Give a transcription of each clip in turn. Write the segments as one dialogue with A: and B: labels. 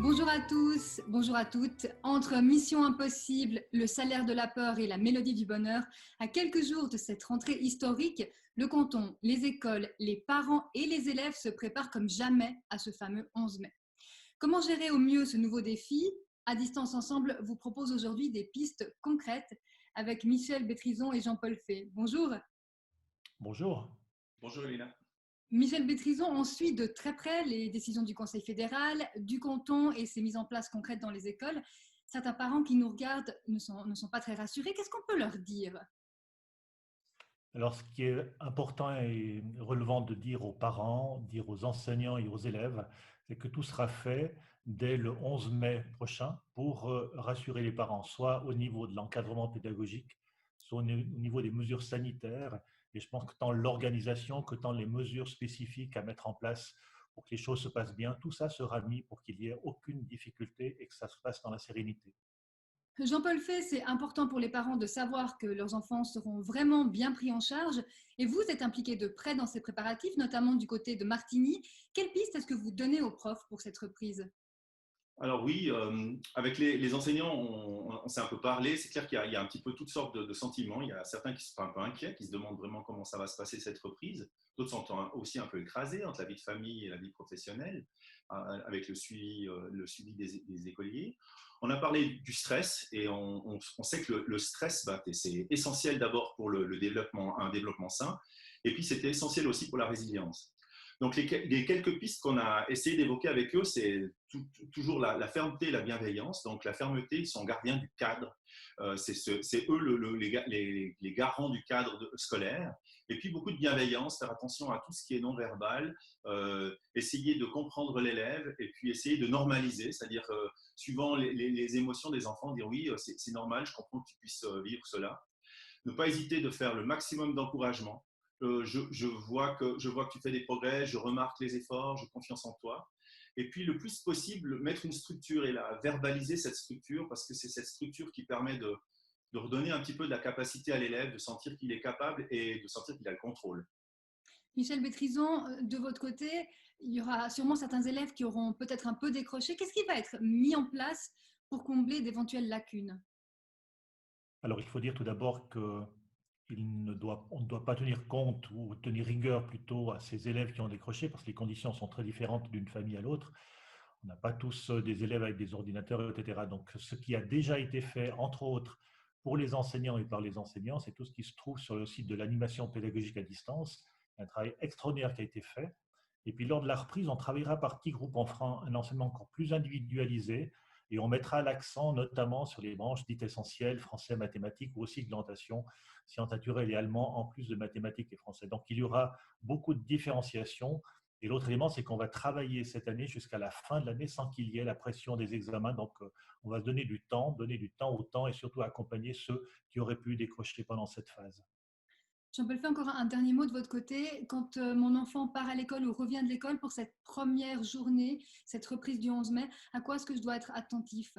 A: Bonjour à tous, bonjour à toutes. Entre Mission Impossible, Le Salaire de la peur et La Mélodie du bonheur, à quelques jours de cette rentrée historique, le canton, les écoles, les parents et les élèves se préparent comme jamais à ce fameux 11 mai. Comment gérer au mieux ce nouveau défi? À Distance Ensemble vous propose aujourd'hui des pistes concrètes avec Michel Bétrison et Jean-Paul Fay. Bonjour.
B: Bonjour.
C: Bonjour Elina.
A: Michel Bétrison, on suit de très près les décisions du Conseil fédéral, du canton et ses mises en place concrètes dans les écoles. Certains parents qui nous regardent ne sont pas très rassurés. Qu'est-ce qu'on peut leur dire?
B: Alors, ce qui est important et relevant de dire aux parents, dire aux enseignants et aux élèves, c'est que tout sera fait dès le 11 mai prochain pour rassurer les parents, soit au niveau de l'encadrement pédagogique, soit au niveau des mesures sanitaires. Et je pense que tant l'organisation que tant les mesures spécifiques à mettre en place pour que les choses se passent bien, tout ça sera mis pour qu'il n'y ait aucune difficulté et que ça se passe dans la sérénité.
A: Jean-Paul Fay, c'est important pour les parents de savoir que leurs enfants seront vraiment bien pris en charge. Et vous êtes impliqué de près dans ces préparatifs, notamment du côté de Martigny. Quelle piste est-ce que vous donnez aux profs pour cette reprise?
C: Alors oui, avec les enseignants, on s'est un peu parlé. C'est clair qu'il y a un petit peu toutes sortes de sentiments. Il y a certains qui sont un peu inquiets, qui se demandent vraiment comment ça va se passer cette reprise. D'autres sont aussi un peu écrasés entre la vie de famille et la vie professionnelle, avec le suivi des écoliers. On a parlé du stress et on sait que le stress, c'est essentiel d'abord pour un développement sain, et puis c'était essentiel aussi pour la résilience. Donc, les quelques pistes qu'on a essayé d'évoquer avec eux, c'est toujours la fermeté et la bienveillance. Donc, la fermeté, ils sont gardiens du cadre. C'est eux les garants du cadre scolaire. Et puis, beaucoup de bienveillance, faire attention à tout ce qui est non-verbal, essayer de comprendre l'élève et puis essayer de normaliser, c'est-à-dire, suivant les émotions des enfants, dire oui, c'est normal, je comprends que tu puisses vivre cela. Ne pas hésiter de faire le maximum d'encouragement. Je vois que tu fais des progrès, je remarque les efforts, j'ai confiance en toi. Et puis, le plus possible, mettre une structure et la verbaliser, cette structure, parce que c'est cette structure qui permet de redonner un petit peu de la capacité à l'élève, de sentir qu'il est capable et de sentir qu'il a le contrôle.
A: Michel Bétrison, de votre côté, il y aura sûrement certains élèves qui auront peut-être un peu décroché. Qu'est-ce qui va être mis en place pour combler d'éventuelles lacunes?
B: Alors, il faut dire tout d'abord qu'on ne doit pas tenir compte ou tenir rigueur plutôt à ces élèves qui ont décroché parce que les conditions sont très différentes d'une famille à l'autre. On n'a pas tous des élèves avec des ordinateurs, etc. Donc, ce qui a déjà été fait, entre autres, pour les enseignants et par les enseignants, c'est tout ce qui se trouve sur le site de l'animation pédagogique à distance. Il y a un travail extraordinaire qui a été fait. Et puis, lors de la reprise, on travaillera par petits groupes en fera un enseignement encore plus individualisé et on mettra l'accent notamment sur les branches dites essentielles, français, mathématiques ou aussi de l'orientation sciences naturelles et allemand, en plus de mathématiques et français. Donc, il y aura beaucoup de différenciation. Et l'autre élément, c'est qu'on va travailler cette année jusqu'à la fin de l'année sans qu'il y ait la pression des examens. Donc, on va se donner du temps au temps et surtout accompagner ceux qui auraient pu décrocher pendant cette phase.
A: Jean-Paul Fay, encore un dernier mot de votre côté. Quand mon enfant part à l'école ou revient de l'école pour cette première journée, cette reprise du 11 mai, à quoi est-ce que je dois être attentif?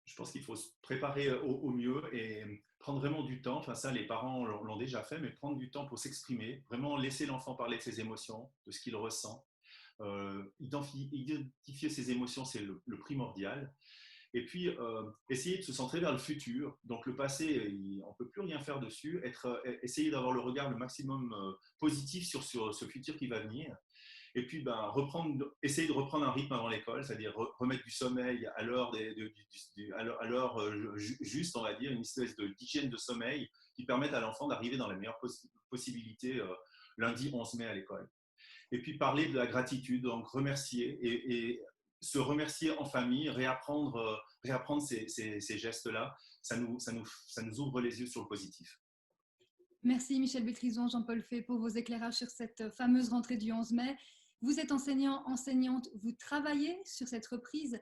C: Je pense qu'il faut se préparer au mieux et prendre vraiment du temps. Enfin, ça, les parents l'ont déjà fait, mais prendre du temps pour s'exprimer, vraiment laisser l'enfant parler de ses émotions, de ce qu'il ressent. Identifier ses émotions, c'est le primordial. Et puis, essayer de se centrer vers le futur. Donc, le passé, on ne peut plus rien faire dessus. Essayer d'avoir le regard le maximum positif sur ce futur qui va venir. Et puis, essayer de reprendre un rythme avant l'école, c'est-à-dire remettre du sommeil à l'heure juste, on va dire, une espèce d'hygiène de sommeil qui permette à l'enfant d'arriver dans les meilleures possibilités lundi 11 mai à l'école. Et puis, parler de la gratitude, donc remercier et se remercier en famille, réapprendre ces gestes-là, ça nous ouvre les yeux sur le positif.
A: Merci Michel Bétrison, Jean-Paul Fay pour vos éclairages sur cette fameuse rentrée du 11 mai. Vous êtes enseignant, enseignante, vous travaillez sur cette reprise.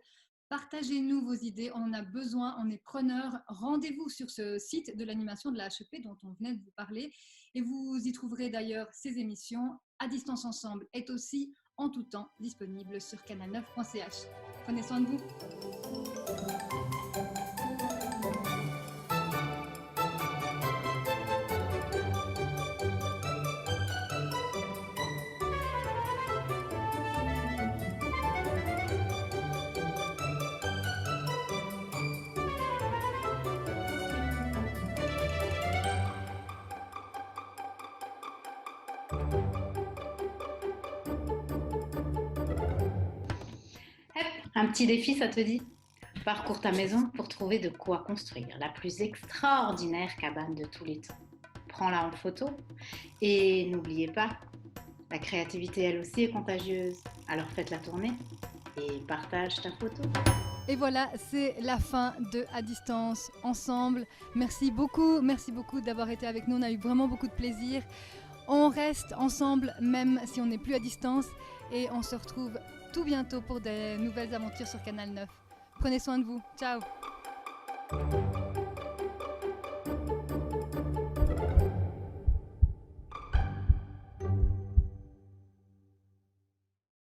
A: Partagez-nous vos idées, on en a besoin, on est preneurs. Rendez-vous sur ce site de l'animation de la HEP dont on venait de vous parler. Et vous y trouverez d'ailleurs ces émissions. À distance ensemble est aussi en tout temps disponible sur canal9.ch. Prenez soin de vous.
D: Un petit défi, ça te dit? Parcours ta maison pour trouver de quoi construire la plus extraordinaire cabane de tous les temps. Prends-la en photo et n'oubliez pas, la créativité elle aussi est contagieuse. Alors faites-la tourner et partage ta photo.
A: Et voilà, c'est la fin de À distance ensemble. Merci beaucoup d'avoir été avec nous. On a eu vraiment beaucoup de plaisir. On reste ensemble même si on n'est plus à distance et on se retrouve tout bientôt pour des nouvelles aventures sur Canal 9. Prenez soin de vous. Ciao.